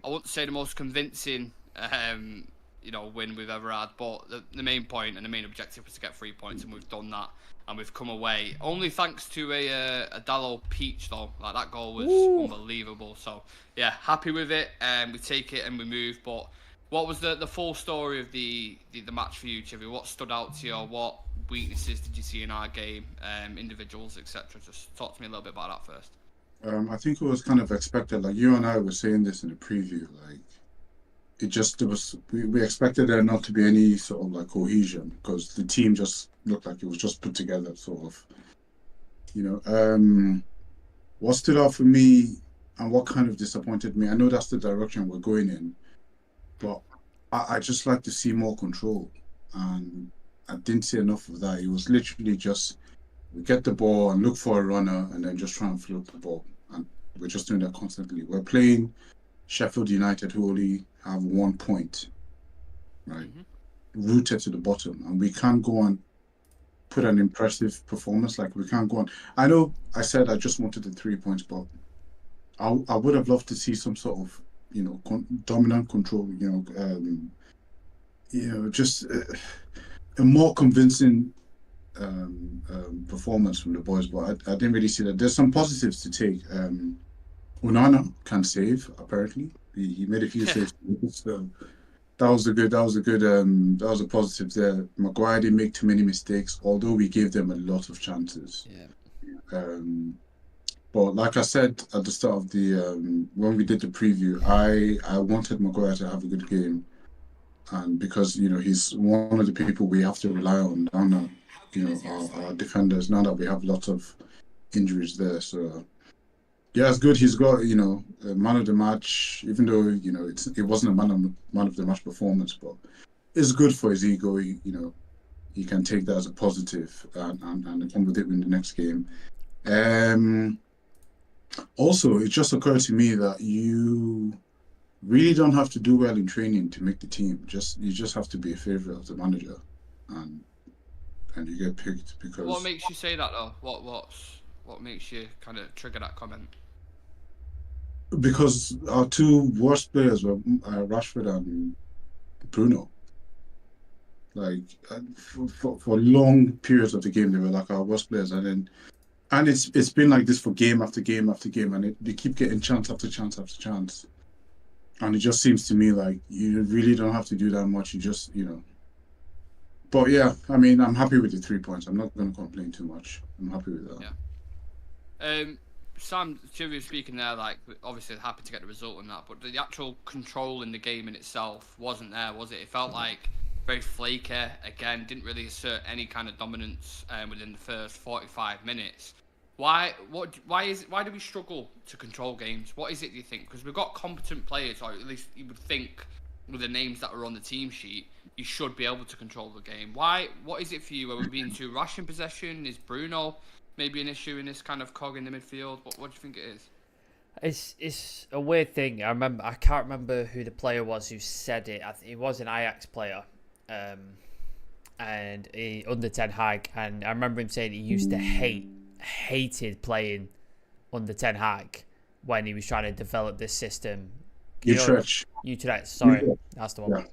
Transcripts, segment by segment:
I wouldn't say the most convincing, win we've ever had. But the main point and the main objective was to get 3 points, and we've done that. And we've come away only thanks to a Dalot peach though. Like that goal was unbelievable. So yeah, happy with it. We take it and we move. But what was the full story of the match for you, Chivy? What stood out to you? Or what weaknesses did you see in our game? Individuals, etc. Just talk to me a little bit about that first. I think it was kind of expected. Like you and I were saying this in the preview. Like there was we expected there not to be any sort of like cohesion because the team just looked like it was just put together, sort of. You know, what stood out for me and what kind of disappointed me. I know that's the direction we're going in, but I just like to see more control, and I didn't see enough of that. It was literally just we get the ball and look for a runner and then just try and float the ball. And we're just doing that constantly. We're playing Sheffield United, who only have 1 point, right? Rooted to the bottom. And we can't go and put an impressive performance. Like, we can't go on. I know I said I just wanted the 3 points, but I would have loved to see some sort of, dominant control, just a more convincing performance from the boys, but I didn't really see that. There's some positives to take. Onana can save. Apparently, he made a few saves. So that was a positive there. Maguire didn't make too many mistakes, although we gave them a lot of chances. Yeah. But like I said at the start of the when we did the preview, I wanted Maguire to have a good game, and because he's one of the people we have to rely on now that our defenders, now that we have lots of injuries there. So yeah, it's good. He's got a man of the match, even though it wasn't a man of the match performance, but it's good for his ego. He can take that as a positive and come with it in the next game. Also, it just occurred to me that you really don't have to do well in training to make the team. You just have to be a favorite of the manager, and you get picked because. What makes you say that though? What makes you kind of trigger that comment? Because our two worst players were Rashford and Bruno. Like for long periods of the game, they were like our worst players, and it's been like this for game after game after game, and they keep getting chance after chance after chance. And it just seems to me like you really don't have to do that much. You just, But yeah, I mean, I'm happy with the 3 points. I'm not going to complain too much. I'm happy with that. Yeah. Sam, Chivy was speaking there, like, obviously happy to get the result in that, but the actual control in the game in itself wasn't there, was it? It felt like very flaky. Again, didn't really assert any kind of dominance within the first 45 minutes. Why do we struggle to control games? What is it, do you think? Because we've got competent players, or at least you would think with the names that are on the team sheet, you should be able to control the game. What is it for you? Are we being too rash in possession? Is Bruno maybe an issue in this kind of cog in the midfield? What do you think it is? It's a weird thing. I can't remember who the player was who said it. He was an Ajax player, and he under Ten Hag, and I remember him saying he used to hated playing under Ten Hag when he was trying to develop this system. Utrecht, sorry, that's the one. Yeah.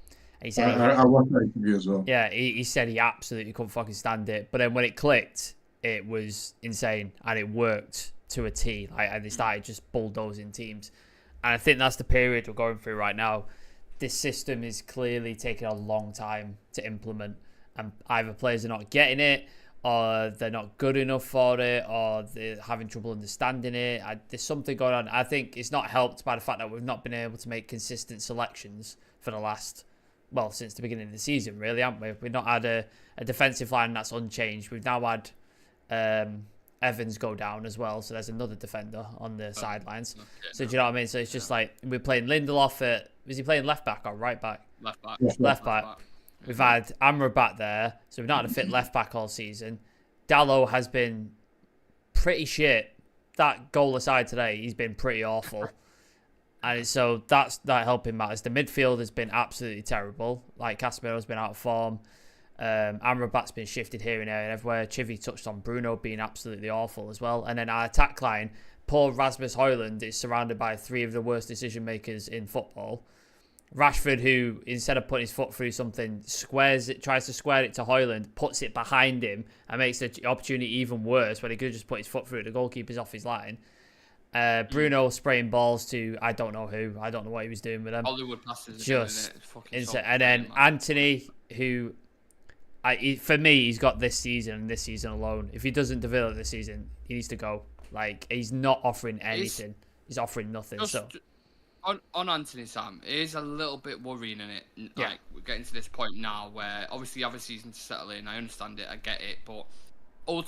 He said I watched that interview as well. Yeah, he said he absolutely couldn't fucking stand it. But then when it clicked, it was insane and it worked to a T. And they started just bulldozing teams. And I think that's the period we're going through right now. This system is clearly taking a long time to implement, and either players are not getting it, or they're not good enough for it, or they're having trouble understanding it. There's something going on. I think it's not helped by the fact that we've not been able to make consistent selections for the last, since the beginning of the season, really, haven't we? We've not had a defensive line that's unchanged. We've now had Evans go down as well, so there's another defender on the sidelines. So do you know what I mean? So it's just like we're playing Lindelof at, was he playing left back or right back? Left back. We've had Amrabat there, so we've not had a fit left back all season. Dalot has been pretty shit. That goal aside today, he's been pretty awful. And so that helping matters. The midfield has been absolutely terrible. Like Casemiro's been out of form. Amrabat's been shifted here and there and everywhere. Chivy touched on Bruno being absolutely awful as well. And then our attack line, poor Rasmus Højlund is surrounded by 3 of the worst decision makers in football. Rashford, who instead of putting his foot through something, tries to square it to Højlund, puts it behind him, and makes the opportunity even worse when he could just put his foot through it. The goalkeeper's off his line. Bruno spraying balls to I don't know who. I don't know what he was doing with them. Hollywood passes. Just insane. And then Anthony, who, for me, he's got this season and this season alone. If he doesn't develop this season, he needs to go. Like, he's not offering anything. He's offering nothing. So on Anthony, Sam, it is a little bit worrying, in it. Yeah. Like, we're getting to this point now where obviously you have a season to settle in. I understand it. I get it, but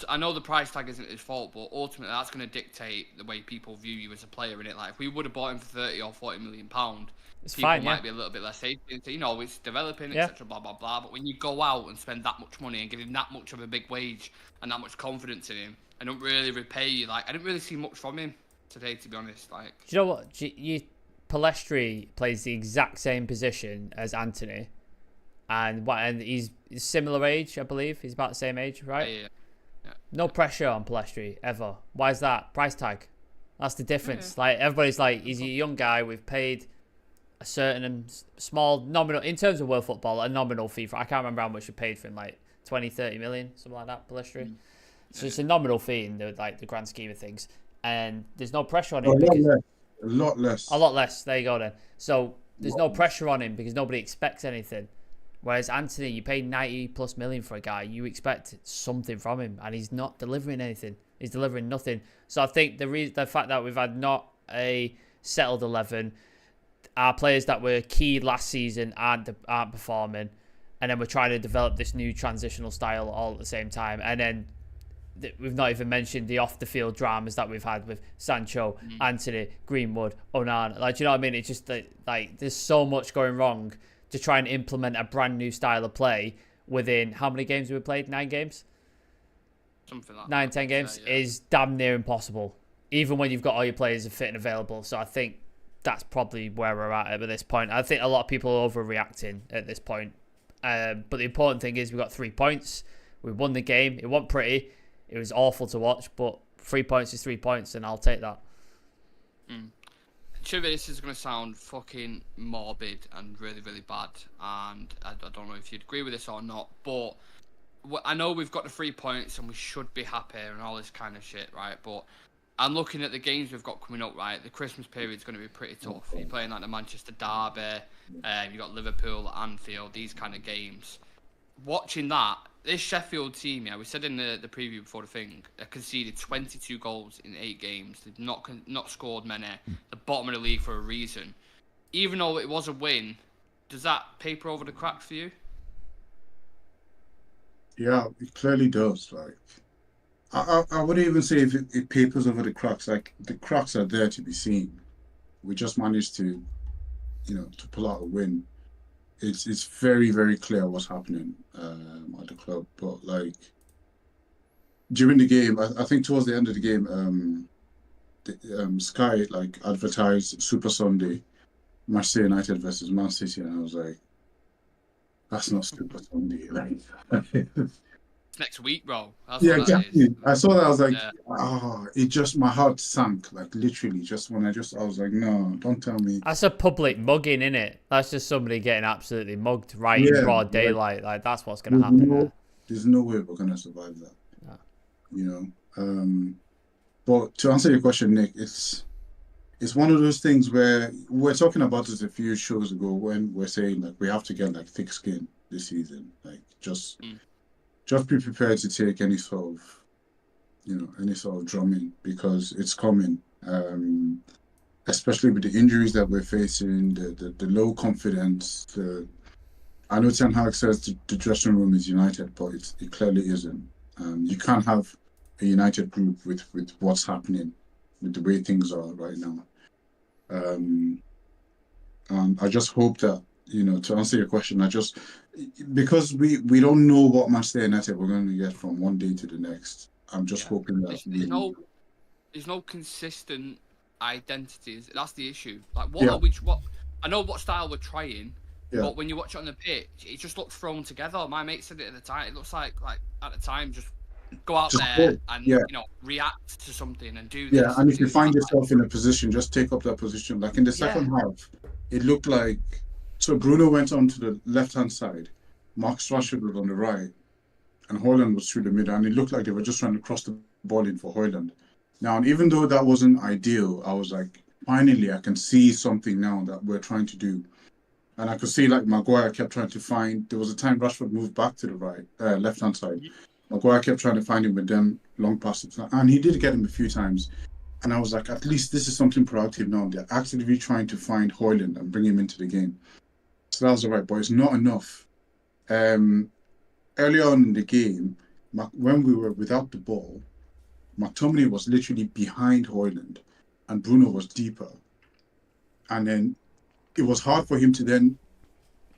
I know the price tag isn't his fault, but ultimately that's going to dictate the way people view you as a player in it. Like, if we would have bought him for 30 or 40 million pound, people might be a little bit less safe. You know, it's developing, etc. Blah blah blah. But when you go out and spend that much money and give him that much of a big wage and that much confidence in him, and don't really repay you, like, I didn't really see much from him today, to be honest. Like, do you know what? Palestri plays the exact same position as Anthony, and he's similar age, I believe. He's about the same age, right? Yeah. No pressure on Palestri ever. Why is that? Price tag. That's the difference. Like, everybody's like, he's a young guy. We've paid a certain small nominal, in terms of world football, a nominal fee for. I can't remember how much we paid for him, like 20, 30 million, something like that. Palestri. So it's a nominal fee in the grand scheme of things, and there's no pressure on him. A lot less. A lot less. There you go then. So there's no pressure on him because nobody expects anything. Whereas Anthony, you paid 90+ million for a guy, you expect something from him, and he's not delivering anything. He's delivering nothing. So I think the fact that we've had not a settled 11, our players that were key last season aren't performing, and then we're trying to develop this new transitional style all at the same time, and then we've not even mentioned the off-the-field dramas that we've had with Sancho, Anthony, Greenwood, Onana. Like, do you know what I mean? It's just like there's so much going wrong to try and implement a brand new style of play within how many games have we played? 9 games? Something like 9, 10 games is damn near impossible, even when you've got all your players fit and available. So I think that's probably where we're at this point. I think a lot of people are overreacting at this point. But the important thing is we got 3 points. We won the game. It wasn't pretty. It was awful to watch, but 3 points is 3 points, and I'll take that. Sure, this is going to sound fucking morbid and really, really bad, and I don't know if you'd agree with this or not, but I know we've got the 3 points and we should be happy and all this kind of shit, right? But I'm looking at the games we've got coming up, right? The Christmas period's going to be pretty tough. You're playing like the Manchester Derby, you've got Liverpool, Anfield, these kind of games. Watching that, this Sheffield team, we said in the preview before the thing, they conceded 22 goals in 8 games. They've not scored many. The bottom of the league for a reason. Even though it was a win, does that paper over the cracks for you? Yeah, it clearly does. Like, I wouldn't even say if it papers over the cracks. Like, the cracks are there to be seen. We just managed to, to pull out a win. It's very, very clear what's happening at the club. But, like, during the game, I think towards the end of the game, Sky, like, advertised Super Sunday, Manchester United versus Man City, and I was like, that's not Super Sunday. Like, It's next week, bro. That's yeah, what that exactly. is. I saw that, I was like, it just, my heart sank, like, literally, just when I was like, no, don't tell me. That's a public mugging, innit? That's just somebody getting absolutely mugged right in broad daylight. Like, that's what's going to happen there. There's no way we're going to survive that. No. But to answer your question, Nick, it's one of those things where we're talking about this a few shows ago when we're saying, like, we have to get, like, thick skin this season. Like, just be prepared to take any sort of drumming, because it's coming. Especially with the injuries that we're facing, the low confidence. I know Ten Hag says the dressing room is united, but it clearly isn't. You can't have a united group with what's happening, with the way things are right now. And I just hope that, to answer your question, because we don't know what Manchester United we're going to get from one day to the next. I'm just hoping that there's no consistent identities. That's the issue. Like, I know what style we're trying, but when you watch it on the pitch, it just looks thrown together. My mate said it at the time. It looks like at the time, just go out Just there go. and Yeah. react to something and do Yeah, this. and if you It's not find yourself in a position, just take up that position. Like in the second half, it looked like so Bruno went on to the left hand side, Marcus Rashford was on the right, and Hoyland was through the middle, and it looked like they were just trying to cross the ball in for Hoyland. Now, and even though that wasn't ideal, I was like, finally, I can see something now that we're trying to do. And I could see like Maguire kept trying to find. There was a time Rashford moved back to the right, left hand side. Maguire kept trying to find him with them long passes, and he did get him a few times. And I was like, at least this is something proactive now. They're actively trying to find Hoyland and bring him into the game. So that was all right, but it's not enough. Early on in the game, when we were without the ball, McTominay was literally behind Hoyland and Bruno was deeper. And then it was hard for him to then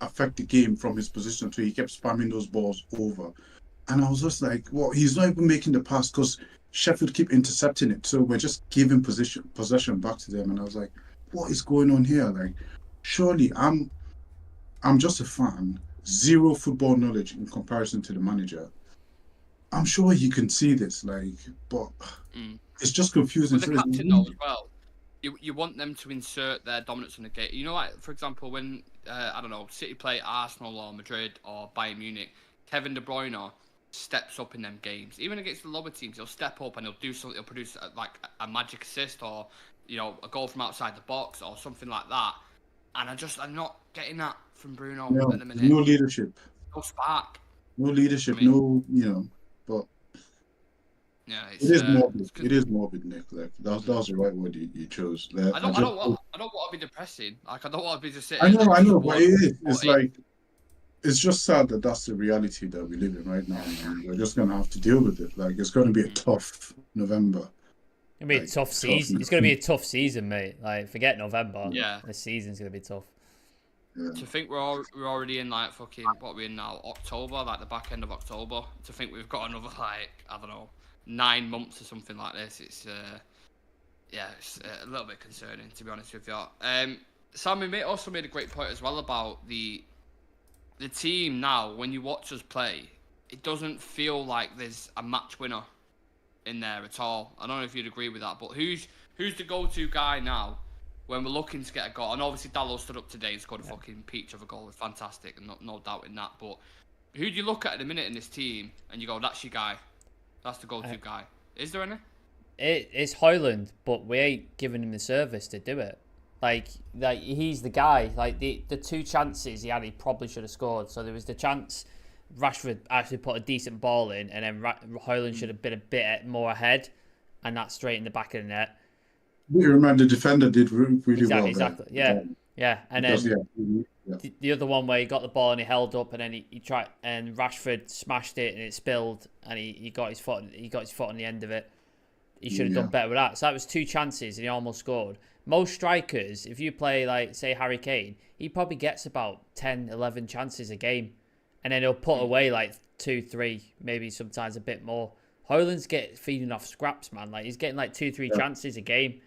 affect the game from his position, so he kept spamming those balls over. And I was just like, well, he's not even making the pass because Sheffield keep intercepting it. So we're just giving possession back to them. And I was like, what is going on here? Like, surely I'm just a fan, zero football knowledge in comparison to the manager. I'm sure he can see this, like, but it's just confusing. But the captain though as well. You want them to insert their dominance on the game. You know, like for example, when I don't know, City play Arsenal or Madrid or Bayern Munich, Kevin De Bruyne steps up in them games. Even against the lower teams, he'll step up and he'll do something. He'll produce like a magic assist or a goal from outside the box or something like that. And I'm not getting that from Bruno at the minute. No leadership. No spark. No leadership. I mean, but. Yeah, it is morbid. It is morbid, Nick. Like that was the right word you chose. I don't want to be depressing. Like I don't want to be just sitting. I know, but it is. It's like it's just sad that that's the reality that we live in right now, and we're just gonna have to deal with it. Like it's gonna be a tough November. It's gonna be a tough season. It's gonna be a tough season, mate. Like forget November. Yeah, the season's gonna be tough. Yeah. To think we're already in like fucking what are we in now? October, like the back end of October. To think we've got another like I don't know. 9 months or something like this. It's it's a little bit concerning to be honest with you. Sam also made a great point as well about the team now. When you watch us play, it doesn't feel like there's a match winner in there at all. I don't know if you'd agree with that, but who's the go-to guy now when we're looking to get a goal? And obviously Dalot stood up today and scored a fucking peach of a goal. It's fantastic, and no doubt in that. But who do you look at the minute in this team and you go, that's your guy? That's the go-to guy. Is there any? It's Hoyland, but we ain't giving him the service to do it. Like he's the guy. Like the 2 chances he had, he probably should have scored. So there was the chance Rashford actually put a decent ball in, and then Hoyland should have been a bit more ahead, and that's straight in the back of the net. You remember the defender did really well. Exactly. Yeah. And then the other one where he got the ball and he held up, and then he tried, and Rashford smashed it and it spilled, and he got his foot on the end of it. He should have done better with that. So that was 2 chances and he almost scored. Most strikers, if you play like say Harry Kane, he probably gets about 10, 11 chances a game, and then he'll put away like 2, 3, maybe sometimes a bit more. Hoyland's feeding off scraps, man. Like he's getting like 2, 3 chances a game.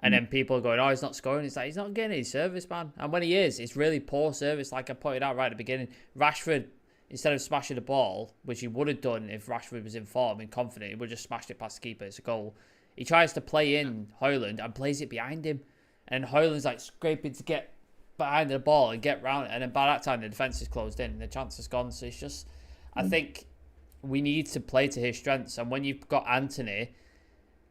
And then people are going, oh, he's not scoring. It's like, he's not getting any service, man. And when he is, it's really poor service, like I pointed out right at the beginning. Rashford, instead of smashing the ball, which he would have done if Rashford was in form and confident, he would have just smashed it past the keeper. It's a goal. He tries to play in Hoyland and plays it behind him. And Hoyland's like scraping to get behind the ball and get round it. And then by that time, the defence is closed in and the chance is gone. So it's just, I think we need to play to his strengths. And when you've got Anthony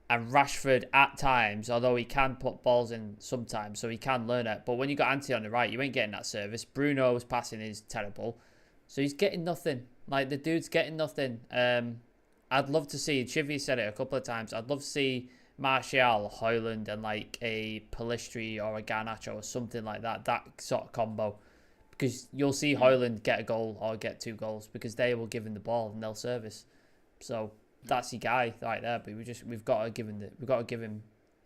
and Rashford at times, although he can put balls in sometimes, so he can learn it. But when you got Anthony on the right, you ain't getting that service. Bruno's passing is terrible. So he's getting nothing. Like, the dude's getting nothing. I'd love to see, Chivy said it a couple of times, I'd love to see Martial, Hoyland, and like a Pellistri or a Garnacho or something like that sort of combo. Because you'll see Hoyland get a goal or get 2 goals because they will give him the ball and they'll service. So that's your guy right there, but we've got to give him.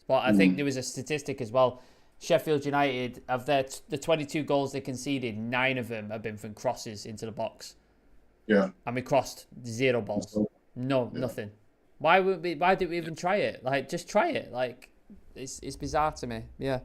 But I think there was a statistic as well. Sheffield United, of the 22 goals they conceded, 9 of them have been from crosses into the box. Yeah. And we crossed 0 balls. Nothing. Why did we even try it? Like, just try it. Like, it's bizarre to me. Yeah.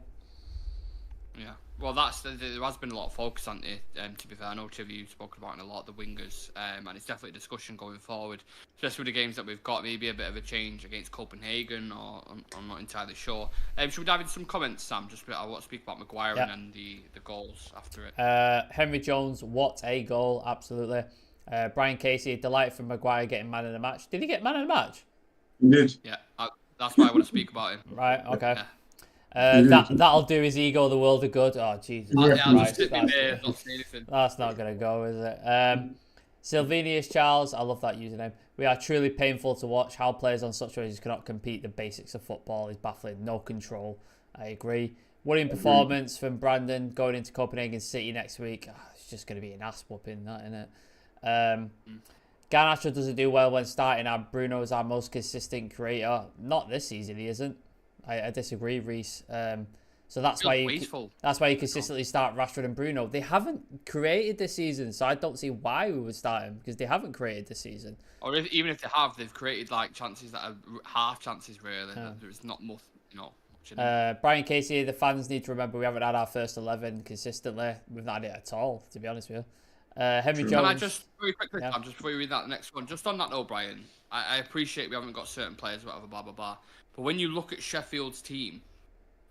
Yeah. Well, there has been a lot of focus on it. To be fair, I know Chiv, you've spoken about it a lot, the wingers, and it's definitely a discussion going forward, especially with the games that we've got. Maybe a bit of a change against Copenhagen, or I'm not entirely sure. Should we dive into some comments, Sam? I want to speak about Maguire and then the goals after it. Henry Jones, what a goal! Absolutely. Brian Casey, delighted from Maguire getting man of the match. Did he get man of the match? He did. Yeah, that's why I want to speak about him. Right. Okay. Yeah. That'll do his ego the world of good. Oh Jesus Christ! That's not gonna go, is it? Sylvenius Charles, I love that username. We are truly painful to watch. How players on such ways cannot compete the basics of football is baffling. No control. I agree. Worrying performance from Brandon going into Copenhagen City next week. Oh, it's just gonna be an ass whooping, that, isn't it? Garnacho doesn't do well when starting. Bruno is our most consistent creator. Not this season, he isn't. I disagree, Reese. So that's why you consistently start Rashford and Bruno. They haven't created this season, so I don't see why we would start him, because they haven't created this season. Or even if they have, they've created like chances that are half chances really. There's not much, Brian Casey, the fans need to remember we haven't had our first 11 consistently. We've not had it at all, to be honest with you. Henry Jones. Can I just very quickly, just before you read that next one, just on that note, Brian, I appreciate we haven't got certain players, whatever, blah blah blah. But when you look at Sheffield's team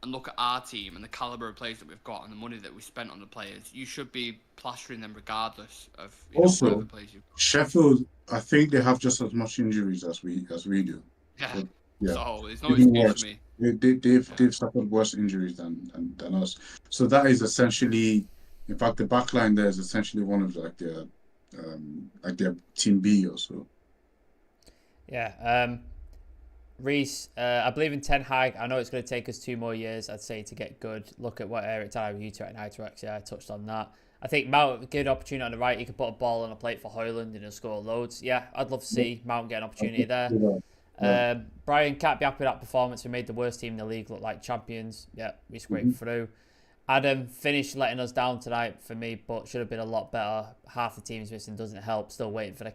and look at our team and the caliber of players that we've got and the money that we spent on the players, you should be plastering them regardless of also players you've got. Sheffield. I think they have just as much injuries as we do. Yeah. But, yeah. So it's no excuse for me. They've suffered worse injuries than us. So that is essentially, in fact, the back line there is essentially one of like their team B or so. Yeah. Reese, I believe in Ten Hag. I know it's going to take us 2 more years, I'd say, to get good. Look at what Eric did with Utrecht and Utrecht. Yeah, I touched on that. I think Mount get an opportunity on the right. He could put a ball on a plate for Højlund and he'll score loads. Yeah, I'd love to see Mount get an opportunity there. Brian, can't be happy with that performance. We made the worst team in the league look like champions. Yeah, we scraped through. Adam finished letting us down tonight for me, but should have been a lot better. Half the team's missing, doesn't help. Still waiting for the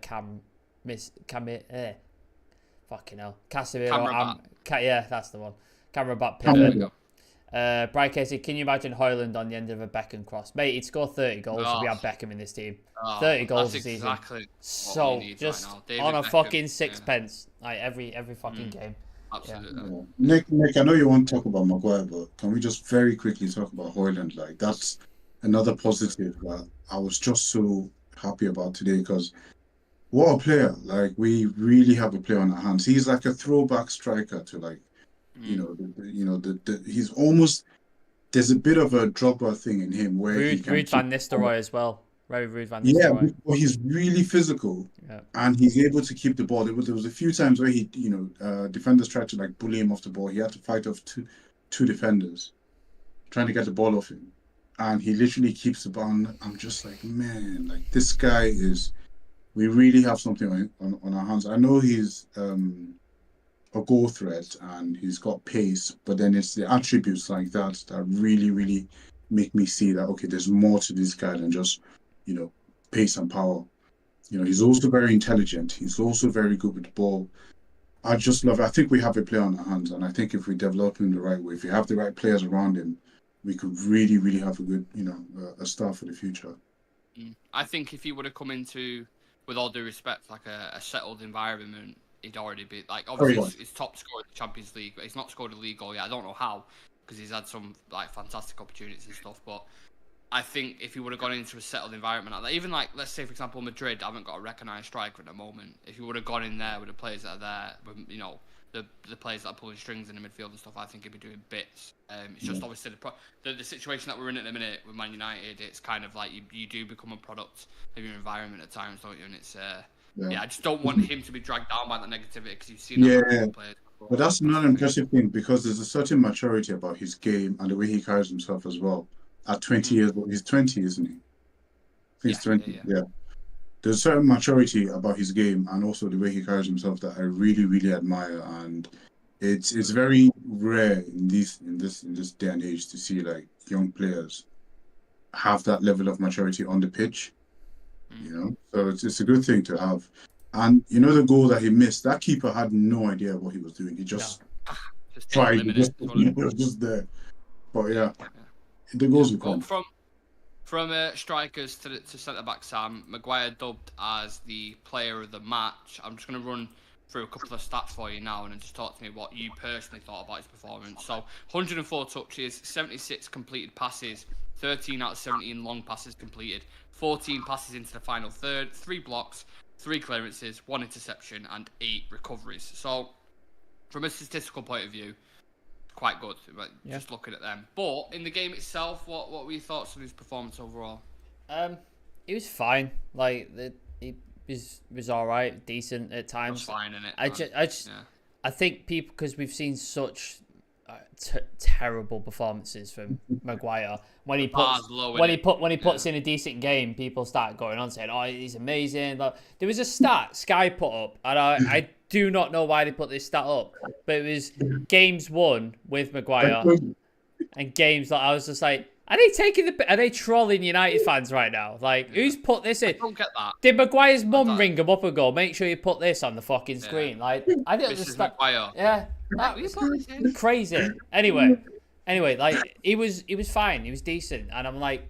fucking hell. Casemiro. Yeah, that's the one. Camerabat pivot. Brian Casey, can you imagine Højlund on the end of a Beckham cross? Mate, he'd score 30 goals if we had Beckham in this team. 30 goals a season. Exactly so just on a Beckham, fucking sixpence, like every fucking game. Absolutely. Yeah. Nick, I know you want to talk about Maguire, but can we just very quickly talk about Højlund? Like, that's another positive that I was just so happy about today, because what a player. Like, we really have a player on our hands. He's like a throwback striker to, like, he's almost, there's a bit of a Drogba thing in him where Ruud van Nistelrooy as well. Very Ruud van Nistelrooy. Yeah, but he's really physical, and he's able to keep the ball. There was a few times where he, defenders tried to like bully him off the ball. He had to fight off two defenders trying to get the ball off him, and he literally keeps the ball. I'm just like, man, like, this guy is. We really have something on our hands. I know he's a goal threat and he's got pace, but then it's the attributes like that that really, really make me see that, okay, there's more to this guy than just, pace and power. He's also very intelligent. He's also very good with the ball. I just love it. I think we have a player on our hands, and I think if we develop him the right way, if we have the right players around him, we could really, really have a good, a start for the future. I think if he would have come into, with all due respect, like a settled environment, he'd already be like, obviously he's top scorer in the Champions League, but he's not scored a league goal yet. I don't know how, because he's had some like fantastic opportunities and stuff. But I think if he would have gone into a settled environment like that, even like, let's say for example Madrid haven't got a recognised striker at the moment. If he would have gone in there with the players that are there, with, the players that are pulling strings in the midfield and stuff, I think he'd be doing bits. It's just obviously the situation that we're in at the minute with Man United. It's kind of like you do become a product of your environment at times, don't you? And it's I just don't want him to be dragged down by that negativity, because you've seen that players before. But that's not an impressive thing, because there's a certain maturity about his game and the way he carries himself as well. At 20 years old, he's 20, isn't he? I think he's 20. Yeah. There's a certain maturity about his game and also the way he carries himself that I really, really admire. And it's very rare in this day and age to see like young players have that level of maturity on the pitch. So it's a good thing to have. And the goal that he missed, that keeper had no idea what he was doing. He just tried. It was just there. But The goals will Well, come. from strikers to centre back, Sam, Maguire dubbed as the player of the match. I'm just going to run through a couple of stats for you now and then just talk to me what you personally thought about his performance. So 104 touches, 76 completed passes, 13 out of 17 long passes completed, 14 passes into the final third, 3 blocks, 3 clearances, 1 interception and 8 recoveries. So from a statistical point of view, quite good. Just looking at them. But in the game itself, what were your thoughts on his performance overall? He was fine. Like he was all right, decent at times. It was fine, innit? I think people, because we've seen such terrible performances from Maguire, when he puts in a decent game, people start going on saying, "Oh, he's amazing." But there was a stat Sky put up, and I do not know why they put this stat up, but it was games won with Maguire and games that I was just like, are they trolling United fans right now? Like, who's put this in? I don't get that. Did Maguire's mum ring him up and go, make sure you put this on the fucking screen? Like, I didn't understand. Maguire. Yeah, that was crazy. Anyway, like, he was fine. He was decent, and I'm like,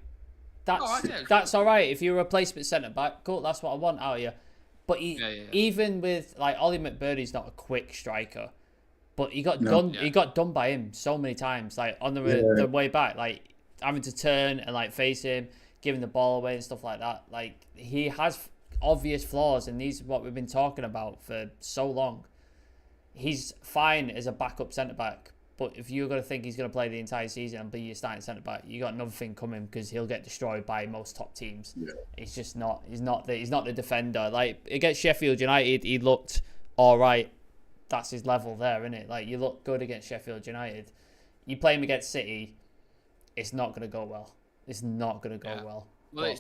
that's all right. If you're a replacement centre back, cool. That's what I want out of you. But even with, like, Ollie McBurney's not a quick striker, but he got done. He got done by him so many times, like on the way back, like having to turn and like face him, giving the ball away and stuff like that. Like, he has obvious flaws, and these are what we've been talking about for so long. He's fine as a backup centre back, but if you're going to think he's going to play the entire season and be your starting centre back, you got another thing coming, because he'll get destroyed by most top teams. Yeah. He's just not. He's not the defender. Like, against Sheffield United, he looked all right. That's his level there, isn't it? Like, you look good against Sheffield United. You play him against City, it's not going to go well. It's not going to go well. Well,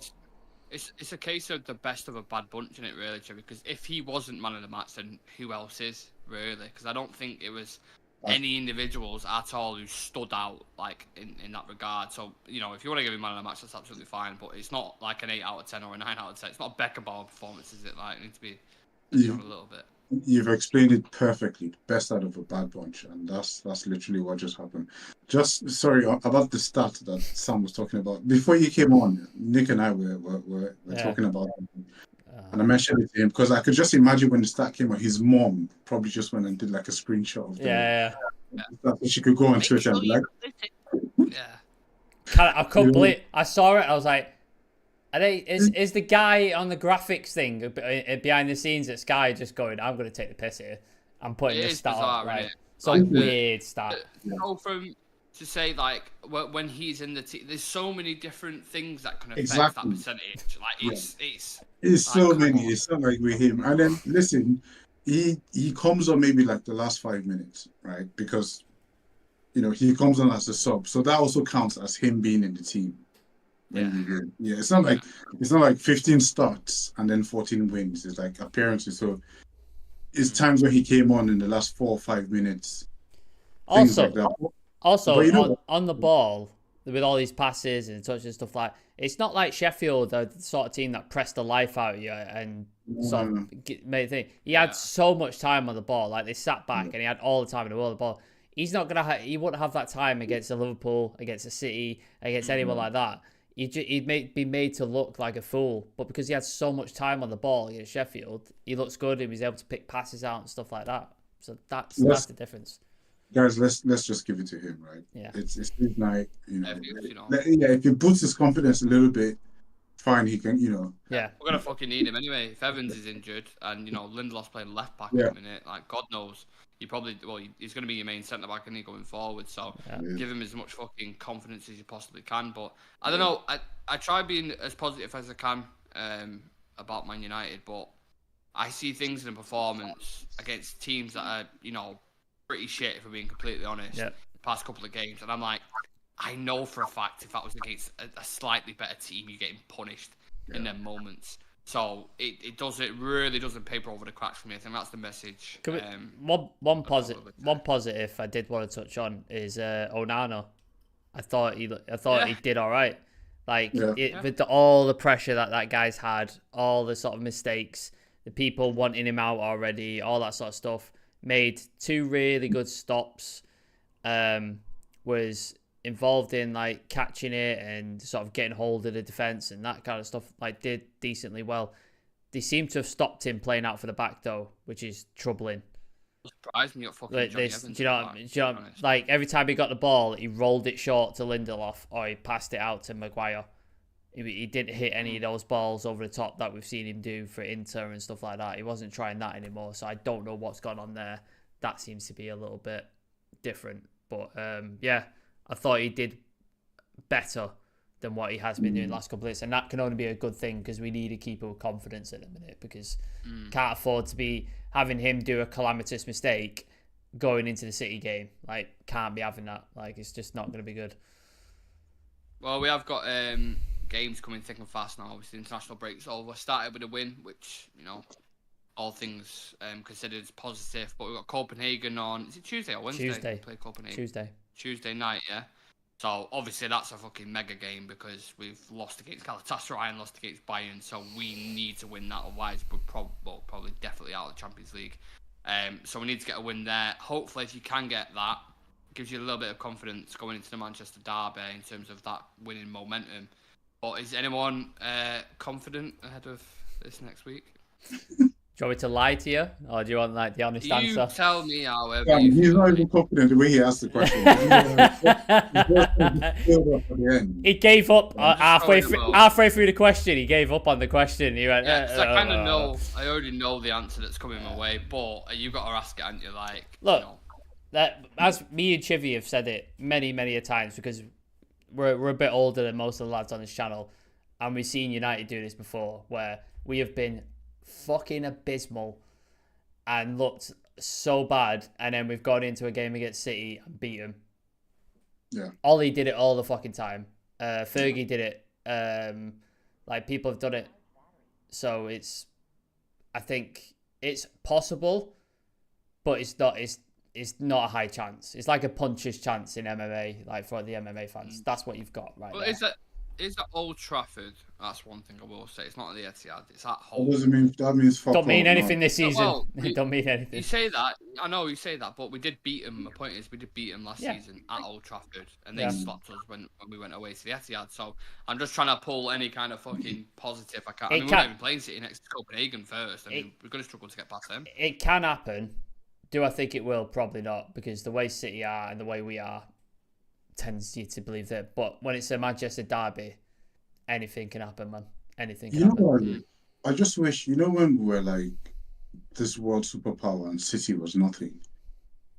it's a case of the best of a bad bunch, isn't it, really, Jimmy? Because if he wasn't man of the match, then who else is, really? Because I don't think it was any individuals at all who stood out, like, in that regard. So, you know, if you want to give him man of the match, that's absolutely fine. But it's not like an 8 out of 10 or a 9 out of 10. It's not a Beckenbauer performance, is it? Like, it needs to be a little bit. You've explained it perfectly. Best out of a bad bunch, and that's literally what just happened. Just sorry about the stat that Sam was talking about before you came on. Nick and I were talking about it, and I mentioned it to him because I could just imagine when the stat came out, his mom probably just went and did like a screenshot of that. So she could go on Twitter and be like, I couldn't believe. I saw it. I was like, is the guy on the graphics thing behind the scenes at Sky just going, I'm going to take the piss here, I'm putting this stat up, right? Some weird stat. To say, like, when he's in the team, there's so many different things that can affect that percentage. Like, it's so many. It's not like with him. And then listen, he comes on maybe like the last 5 minutes, right? Because, you know, he comes on as a sub, so that also counts as him being in the team. It's not like 15 starts and then 14 wins. It's like appearances. So it's times when he came on in the last 4 or 5 minutes. Things like that. Also, on the ball, with all these passes and touches and stuff, like, it's not like Sheffield, the sort of team that pressed the life out of you and sort of made a thing. He had so much time on the ball. Like, they sat back and he had all the time in the world. The ball. He's not gonna. He wouldn't have that time against a Liverpool, against a City, against anyone like that. He'd be made to look like a fool, but because he had so much time on the ball against Sheffield, he looks good and he was able to pick passes out and stuff like that. So that's the difference. Guys, let's just give it to him, right? Yeah. It's his night, you know. If he puts his confidence a little bit, fine, he can, you know. Yeah. We're gonna fucking need him anyway. If Evans is injured and, you know, Lindelof's playing left back at the minute, like, God knows. He's going to be your main centre back, isn't he, going forward? So give him as much fucking confidence as you possibly can. But I don't know. I try being as positive as I can about Man United, but I see things in the performance against teams that are, you know, pretty shit, if we're being completely honest. The past couple of games, and I'm like, I know for a fact if that was against a slightly better team, you're getting punished in them moments. So it really doesn't paper over the cracks for me. I think that's the message. One positive I did want to touch on is Onana. I thought he did all right. Like, with all the pressure that guy's had, all the sort of mistakes, the people wanting him out already, all that sort of stuff. Made 2 really good stops. Was involved in like catching it and sort of getting hold of the defense and that kind of stuff, like did decently well. They seem to have stopped him playing out for the back though, which is troubling. Surprised me at fucking Like Johnny this, Evans. do you know, like every time he got the ball, he rolled it short to Lindelof or he passed it out to Maguire. He didn't hit any of those balls over the top that we've seen him do for Inter and stuff like that. He wasn't trying that anymore, so I don't know what's gone on there. That seems to be a little bit different. But yeah, I thought he did better than what he has been doing the last couple of years, and that can only be a good thing because we need a keeper with confidence at the minute because can't afford to be having him do a calamitous mistake going into the City game. Like, can't be having that. Like, it's just not going to be good. Well, we have got games coming thick and fast now. Obviously, the international break's over. Started with a win, which, you know, all things considered is positive. But we've got Copenhagen on, is it Tuesday or Wednesday? Tuesday. Play Copenhagen. Tuesday night, yeah. So obviously that's a fucking mega game because we've lost against Galatasaray and lost against Bayern. So we need to win that, otherwise we're probably definitely out of the Champions League. So we need to get a win there. Hopefully, if you can get that, it gives you a little bit of confidence going into the Manchester derby in terms of that winning momentum. But is anyone confident ahead of this next week? Do you want me to lie to you, or do you want like the honest answer? You tell me, however. Yeah, he's not even confident the way he asked the question. He gave up halfway through the question. He gave up on the question. He went, yeah, I kind of know. I already know the answer that's coming my way, but you got to ask it, haven't you? Like, look, you know. that as me and Chivy have said it many a times because we're a bit older than most of the lads on this channel, and we've seen United do this before, where we have been fucking abysmal and looked so bad, and then we've gone into a game against City and beat them. Yeah, Ollie did it all the fucking time. Fergie did it. Like, people have done it. So I think it's possible, but it's not a high chance. It's like a puncher's chance in MMA, like for the MMA fans. That's what you've got right now. Is that Old Trafford? That's one thing I will say. It's not at the Etihad. It's at home. What does it mean? That means fuck Don't mean all, anything no. this season. Well, It don't mean anything. You say that. I know you say that, but we did beat them. My point is, we did beat them last season at Old Trafford, and they slapped us when we went away to the Etihad. So I'm just trying to pull any kind of fucking positive I can. I mean, we're not even playing City next to Copenhagen first. I mean, we're going to struggle to get past them. It can happen. Do I think it will? Probably not, because the way City are and the way we are tends you to believe that. But when it's a Manchester derby, anything can happen, man. Anything can happen. What? I just wish, when we were like this world superpower and City was nothing,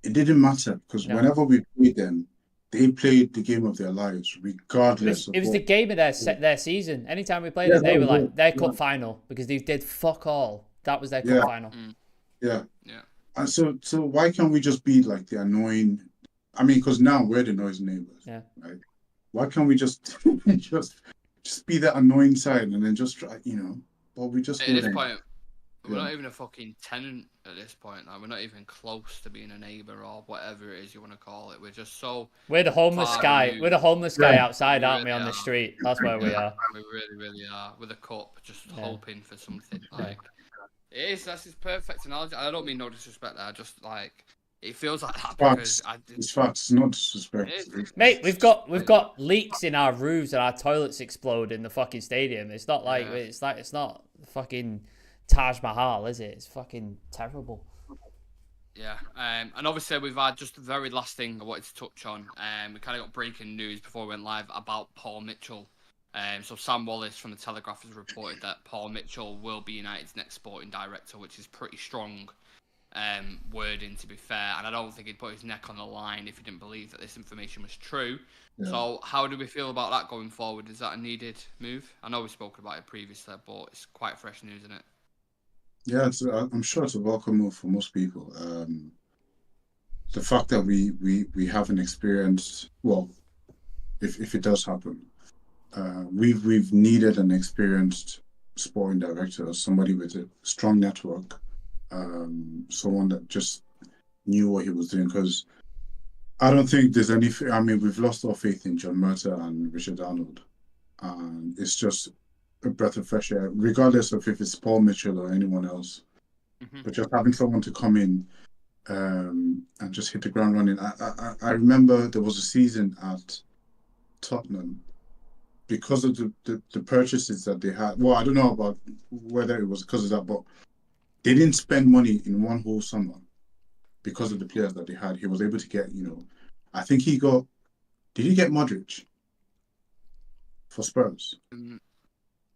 it didn't matter because whenever we played them, they played the game of their lives, regardless. It was the game of their season. Anytime we played them, they were like their cup final because they did fuck all. That was their cup final. Yeah. And so why can't we just be like the annoying? I mean, because now we're the noisy neighbors. Yeah. Right. Why can't we just be that annoying side and then just try, But we just. At this point, we're not even a fucking tenant at this point. Like, we're not even close to being a neighbour or whatever it is you want to call it. We're just so. We're the homeless guy. removed. We're the homeless guy outside, We aren't we, really on the are. street? That's where we are. We really, really are. With a cup, just hoping for something. Like, it is. That's his perfect analogy. I don't mean no disrespect there. Just like it feels like that because it's facts. It's not disrespect. Mate, we've got leaks in our roofs and our toilets explode in the fucking stadium. It's not like it's not fucking Taj Mahal, is it? It's fucking terrible. Yeah, and obviously we've had just the very last thing I wanted to touch on. We kind of got breaking news before we went live about Paul Mitchell. So Sam Wallace from the Telegraph has reported that Paul Mitchell will be United's next sporting director, which is pretty strong wording, to be fair. And I don't think he'd put his neck on the line if he didn't believe that this information was true. Yeah. So how do we feel about that going forward? Is that a needed move? I know we've spoken about it previously, but it's quite fresh news, isn't it? Yeah, I'm sure it's a welcome move for most people. The fact that we haven't experienced, well, if it does happen, we've needed an experienced sporting director, somebody with a strong network, someone that just knew what he was doing. Because I don't think there's any. I mean, we've lost all faith in John Murta and Richard Arnold, and it's just a breath of fresh air, regardless of if it's Paul Mitchell or anyone else. Mm-hmm. But just having someone to come in and just hit the ground running. I remember there was a season at Tottenham, because of the purchases that they had. Well, I don't know about whether it was because of that, but they didn't spend money in one whole summer because of the players that they had. He was able to get, I think he got. Did he get Modric for Spurs?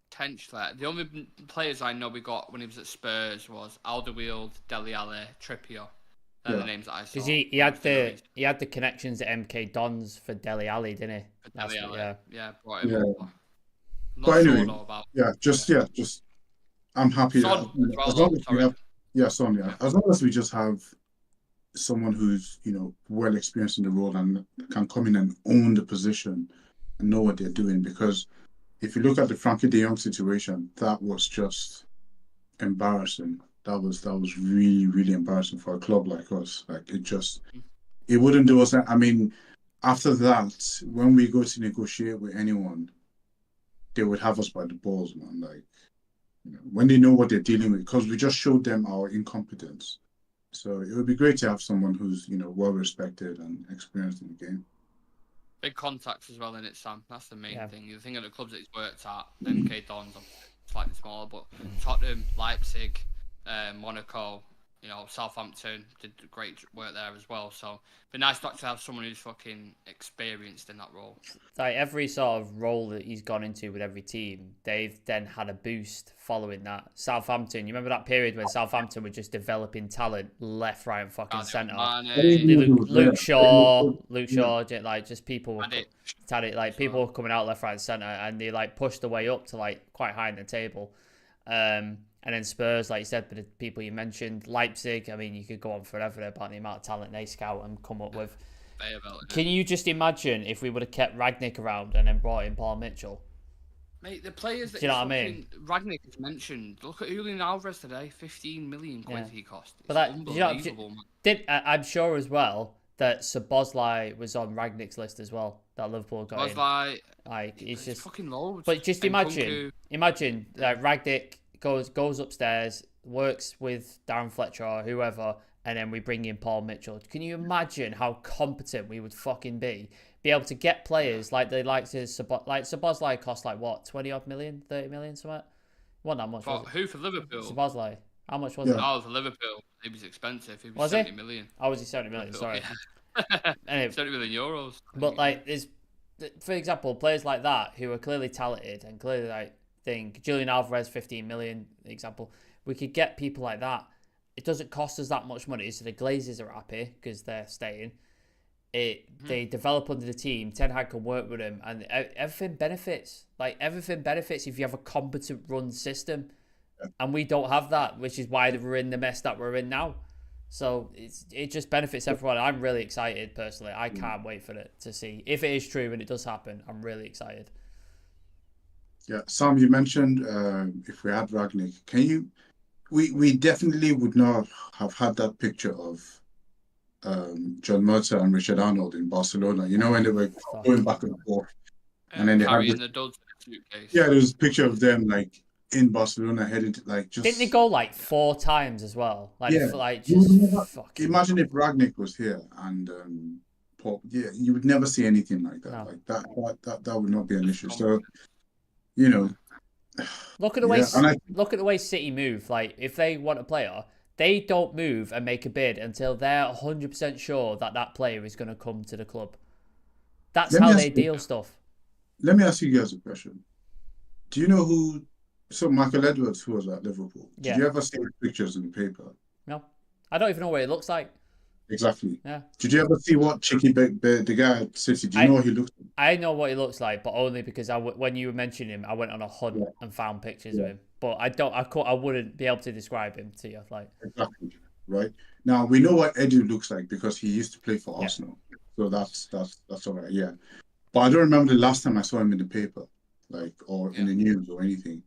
Potentially. The only players I know we got when he was at Spurs was Alderweireld, Dele Alli, Trippier. They're the names that I saw. Because he had the connections at MK Dons for Dele Alli, didn't he? For Dele Alli, yeah. But anyway, just I'm happy Son, that as long as we have, as long as we just have someone who's well experienced in the role and can come in and own the position and know what they're doing. Because if you look at the Frankie De Jong situation, that was just embarrassing. That was really, really embarrassing for a club like us. Like it wouldn't do us. I mean, after that, when we go to negotiate with anyone, they would have us by the balls, man. Like, when they know what they're dealing with, because we just showed them our incompetence. So it would be great to have someone who's well respected and experienced in the game. Big contacts as well in it, Sam. That's the main thing. The thing at the clubs that he's worked at, MK Dons, slightly smaller, but Tottenham, Leipzig, Monaco, Southampton did great work there as well. So it'd be nice not to have someone who's fucking experienced in that role. Like every sort of role that he's gone into with every team, they've then had a boost following that. Southampton, you remember that period when Southampton were just developing talent left, right, and fucking centre. Luke Shaw, like just people were people were coming out left, right, and centre, and they like pushed the way up to like quite high in the table. And then Spurs, like you said, the people you mentioned, Leipzig, I mean, you could go on forever about the amount of talent they scout and come up with. Can you just imagine if we would have kept Ragnick around and then brought in Paul Mitchell? Mate, the players that Ragnick has mentioned, look at Julian Alvarez today, 15 million quid he cost. It's unbelievable, man. I'm sure as well that Szoboszlai was on Ragnick's list as well, that Liverpool got in. Like, it's just fucking loads. But just imagine Ragnick goes upstairs, works with Darren Fletcher or whoever, and then we bring in Paul Mitchell. Can you imagine how competent we would fucking be? Be able to get players like they like to Szoboszlai cost like what, 20 odd million, 30 million, something? Wasn't that much? Who for Liverpool? Szoboszlai. How much was it? Oh, for Liverpool, he was expensive. He was 70 million. Oh, was he 70 million? Sorry. Anyway, 70 million euros. But like, for example, players like that who are clearly talented and clearly think Julian Alvarez, 15 million example. We could get people like that. It doesn't cost us that much money, so the Glazers are happy because they're staying. They develop under the team. Ten Hag can work with them, and everything benefits. Like everything benefits if you have a competent run system, and we don't have that, which is why we're in the mess that we're in now. So it just benefits everyone. I'm really excited personally. I can't wait for it to see if it is true and it does happen. I'm really excited. Yeah, Sam, you mentioned if we had Ragnick, we definitely would not have had that picture of John Murta and Richard Arnold in Barcelona. When they were going back and forth, and then they had the duds in a suitcase. Yeah, there was a picture of them like in Barcelona heading to just. Didn't they go like 4 times as well? Imagine if Ragnick was here and Paul. Yeah, you would never see anything like that. No. Like that would not be an issue. So. Look at the way City move. Like, if they want a player, they don't move and make a bid until they're 100% sure that player is going to come to the club. That's how they deal stuff. Let me ask you guys a question. Do you know who? So Michael Edwards, who was at Liverpool. Did you ever see his pictures in the paper? No, I don't even know what it looks like. Exactly. Yeah. Did you ever see what Chicky the guy at City? Do you know what he looks like? I know what he looks like, but only because when you mentioned him, I went on a hunt and found pictures of him. But I wouldn't be able to describe him to you. Like exactly right. Now we know what Edu looks like because he used to play for Arsenal. So that's all right. Yeah. But I don't remember the last time I saw him in the paper, or in the news or anything.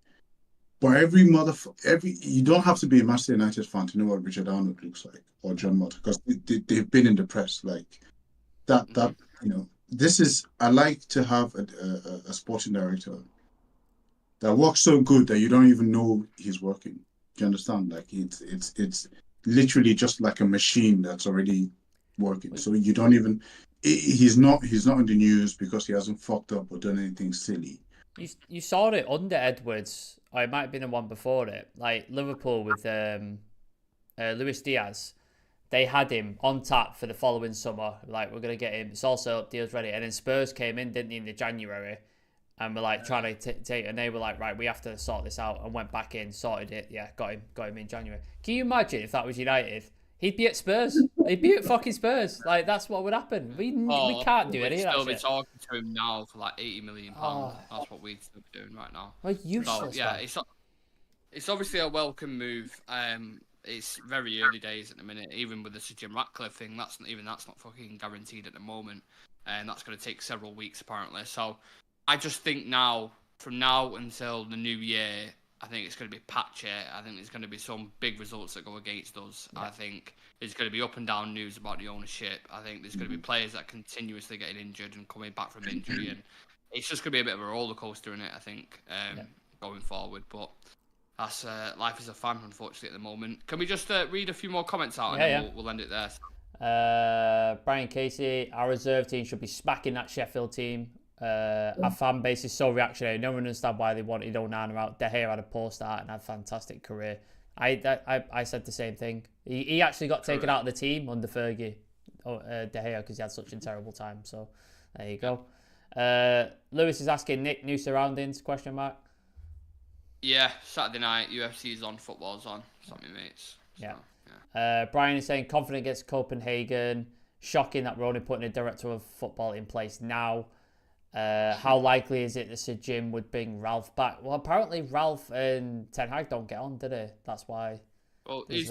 But you don't have to be a Manchester United fan to know what Richard Arnold looks like or John Mott because they've been in the press like that. This is, I like to have a sporting director that works so good that you don't even know he's working. Do you understand? Like it's literally just like a machine that's already working. So you don't even, he's not in the news because he hasn't fucked up or done anything silly. You saw it under Edwards, or it might have been the one before it. Like Liverpool with Luis Diaz, they had him on tap for the following summer. Like, we're gonna get him. It's also deals ready. And then Spurs came in, didn't they, in the January, and were like trying to take, and they were like, right, we have to sort this out, and went back in, sorted it. Yeah, got him in January. Can you imagine if that was United? He'd be at Spurs. He'd be at fucking Spurs. Like, that's what would happen. We can't do any of that shit. We'd still be talking to him now for like £80 million. That's what we'd still be doing right now. Like, useless. So, yeah, it's obviously a welcome move. It's very early days at the minute. Even with the Sir Jim Ratcliffe thing, that's not fucking guaranteed at the moment, and that's going to take several weeks apparently. So, I just think from now until the new year, I think it's going to be patchy. I think there's going to be some big results that go against us. Yeah. I think there's going to be up and down news about the ownership. I think there's going to be players that are continuously getting injured and coming back from injury, and it's just going to be a bit of a roller coaster in it, I think, going forward. But that's life as a fan, unfortunately, at the moment. Can we just read a few more comments out, and then we'll end it there? Brian Casey, our reserve team should be smacking that Sheffield team. Our fan base is so reactionary. No one understands why they wanted Onana out. De Gea had a poor start and had a fantastic career. I said the same thing. He actually got taken out of the team under Fergie, De Gea, because he had such a terrible time. So there you go. Lewis is asking Nick, new surroundings? Question mark. Yeah, Saturday night, UFC is on, football's on. Something, mates. So, yeah. Brian is saying confident against Copenhagen. Shocking that we're only putting a director of football in place now. How likely is it that Sir Jim would bring Ralph back? Well, apparently Ralph and Ten Hag don't get on, do they? That's why. Well, he's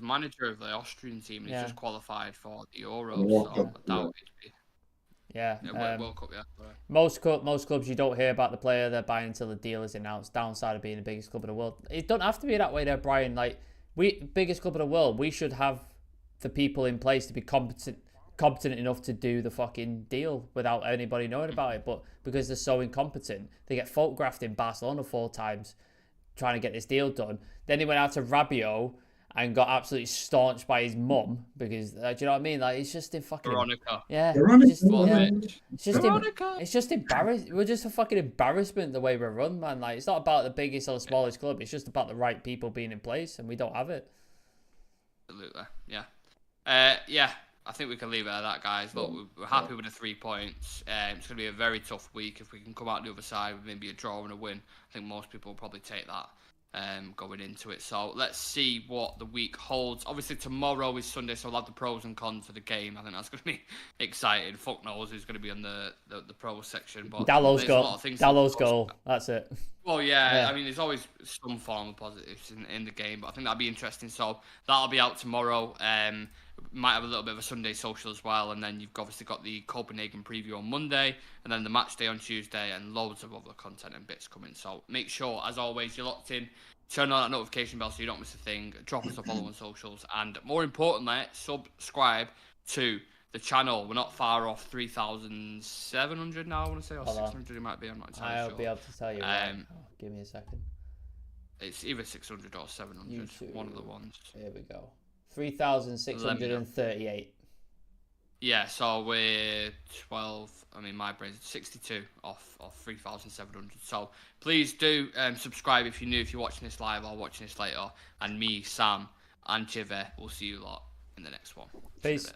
manager of the Austrian team, and he's just qualified for the Euro. World Cup, yeah. Most clubs, you don't hear about the player they're buying until the deal is announced. Downside of being the biggest club in the world. It don't have to be that way there, Brian. Like, biggest club in the world, we should have the people in place to be competent enough to do the fucking deal without anybody knowing about it. But because they're so incompetent, they get photographed in Barcelona 4 times trying to get this deal done. Then he went out to Rabiot and got absolutely staunched by his mum because, do you know what I mean? Like, it's just in fucking... Veronica. Yeah. Veronica. It's just embarrassing. We're just a fucking embarrassment the way we're run, man. Like, it's not about the biggest or the smallest club. It's just about the right people being in place, and we don't have it. Absolutely. Yeah. I think we can leave it at that, guys. Look, we're happy with the 3 points. It's going to be a very tough week. If we can come out the other side with maybe a draw and a win, I think most people will probably take that going into it. So let's see what the week holds. Obviously, tomorrow is Sunday, so we'll have the pros and cons of the game. I think that's going to be exciting. Fuck knows who's going to be on the pros section. But Dalot's goal. That's it. Well, yeah. I mean, there's always some form of positives in the game, but I think that'll be interesting. So that'll be out tomorrow. Might have a little bit of a Sunday social as well, and then you've obviously got the Copenhagen preview on Monday, and then the match day on Tuesday, and loads of other content and bits coming. So make sure, as always, you're locked in. Turn on that notification bell so you don't miss a thing. Drop us a follow on socials, and more importantly, subscribe to the channel. We're not far off 3,700 now, I want to say, or 600 it might be. I'm not entirely sure. I'll be able to tell you. Give me a second. It's either 600 or 700. YouTube. One of the ones. Here we go. 3,638. Yeah, so we're 12. I mean, my brain's 62 off 3,700. So please do subscribe if you're new, if you're watching this live or watching this later. And me, Sam, and Chive will see you lot in the next one. Peace.